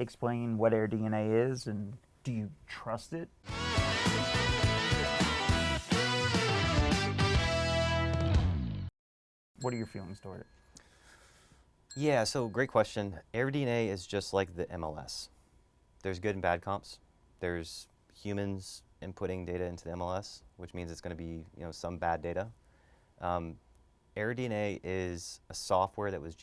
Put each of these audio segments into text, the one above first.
explain what AirDNA is, and do you trust it? What are your feelings toward it? Yeah, so great question. AirDNA is just like the MLS. There's good and bad comps. There's humans inputting data into the MLS, which means it's going to be, some bad data. AirDNA is a software that was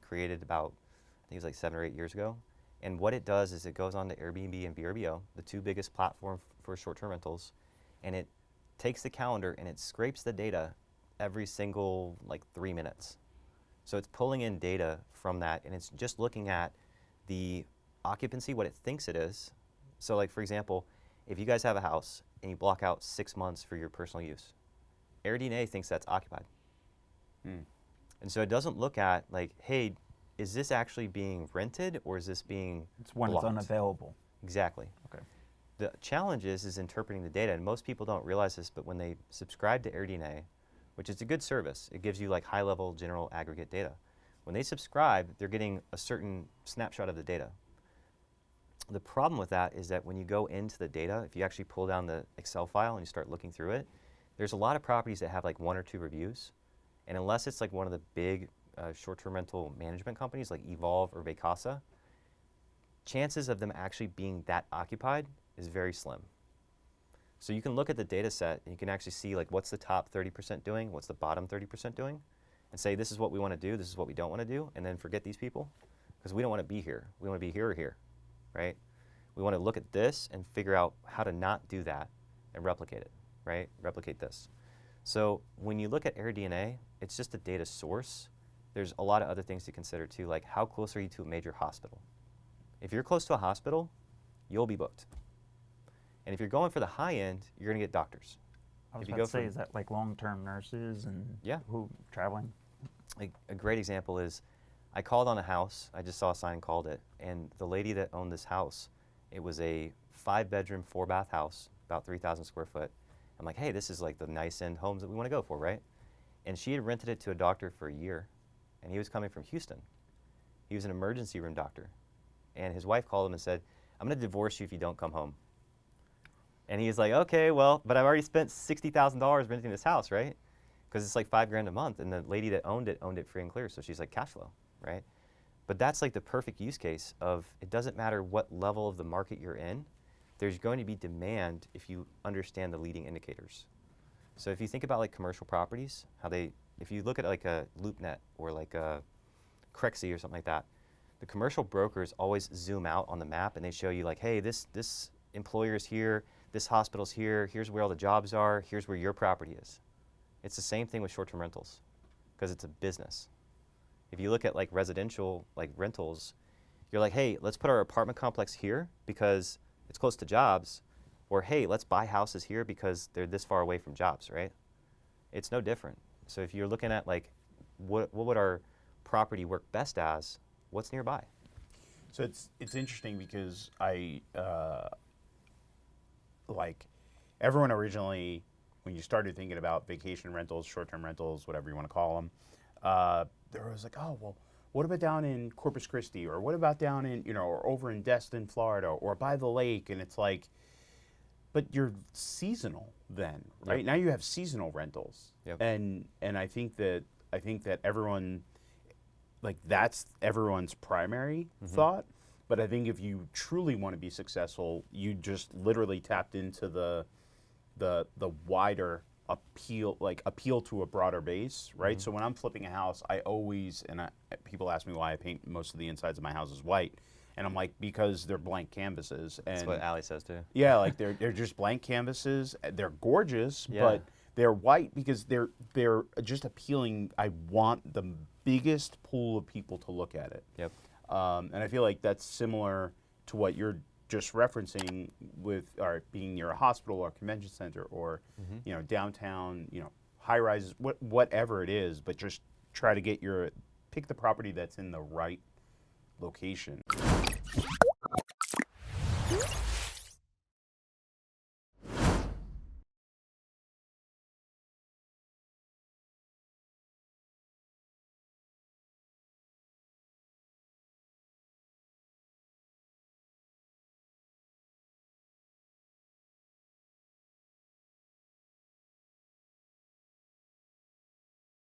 created about, I think it was like 7 or 8 years ago. And what it does is it goes on to Airbnb and VRBO, the two biggest platforms for short-term rentals, and it takes the calendar and it scrapes the data every single 3 minutes. So it's pulling in data from that, and it's just looking at the occupancy, what it thinks it is. So for example, if you guys have a house and you block out 6 months for your personal use, AirDNA thinks that's occupied. And so it doesn't look at hey, is this actually being rented or is this being It's when blocked? it's unavailable. Exactly. Okay. The challenge is interpreting the data, and most people don't realize this, but when they subscribe to AirDNA, which is a good service, it gives you high-level general aggregate data. When they subscribe, they're getting a certain snapshot of the data. The problem with that is that when you go into the data, if you actually pull down the Excel file and you start looking through it, there's a lot of properties that have 1 or 2 reviews, and unless it's one of the big short-term rental management companies like Evolve or Vacasa, chances of them actually being that occupied is very slim. So you can look at the data set and you can actually see what's the top 30% doing, what's the bottom 30% doing, and say this is what we want to do, this is what we don't want to do, and then forget these people, because we don't want to be here. We want to be here or here, right? We want to look at this and figure out how to not do that and replicate it, right? Replicate this. So when you look at AirDNA, it's just a data source. There's a lot of other things to consider too, like how close are you to a major hospital? If you're close to a hospital, you'll be booked. And if you're going for the high end, you're going to get doctors. I was about to say, is that long-term nurses and who traveling? A great example is I called on a house. I just saw a sign and called it. And the lady that owned this house, it was a 5-bedroom, 4-bath house, about 3,000 square foot. I'm like, hey, this is the nice end homes that we want to go for, right? And she had rented it to a doctor for a year, and he was coming from Houston. He was an emergency room doctor. And his wife called him and said, I'm going to divorce you if you don't come home. And he's like, okay, well, but I've already spent $60,000 renting this house, right? Because it's $5,000 a month, and the lady that owned it free and clear, so she's cash flow, right? But that's the perfect use case of it doesn't matter what level of the market you're in, there's going to be demand if you understand the leading indicators. So if you think about commercial properties, if you look at a LoopNet or a Crexy or something like that, the commercial brokers always zoom out on the map and they show you hey, this employer's here, this hospital's here, here's where all the jobs are, here's where your property is. It's the same thing with short-term rentals because it's a business. If you look at residential rentals, you're hey, let's put our apartment complex here because it's close to jobs, or hey, let's buy houses here because they're this far away from jobs, right? It's no different. So if you're looking at what would our property work best as, what's nearby? So it's interesting because everyone originally, when you started thinking about vacation rentals, short-term rentals, whatever you want to call them, there was oh, well, what about down in Corpus Christi, or what about down in, or over in Destin, Florida, or by the lake? And it's but you're seasonal then, right? Yep. Now you have seasonal rentals. Yep. And I think that everyone, that's everyone's primary thought. But I think if you truly want to be successful, you just literally tapped into the wider appeal to a broader base, right? So when I'm flipping a house, I always, people ask me why I paint most of the insides of my houses white. And I'm because they're blank canvases. And that's what Allie says too. Yeah, they're just blank canvases. They're gorgeous, but they're white because they're just appealing. I want the biggest pool of people to look at it. Yep. And I feel that's similar to what you're just referencing with being near a hospital or a convention center or downtown, high rises, whatever it is, but just try to pick the property that's in the right location.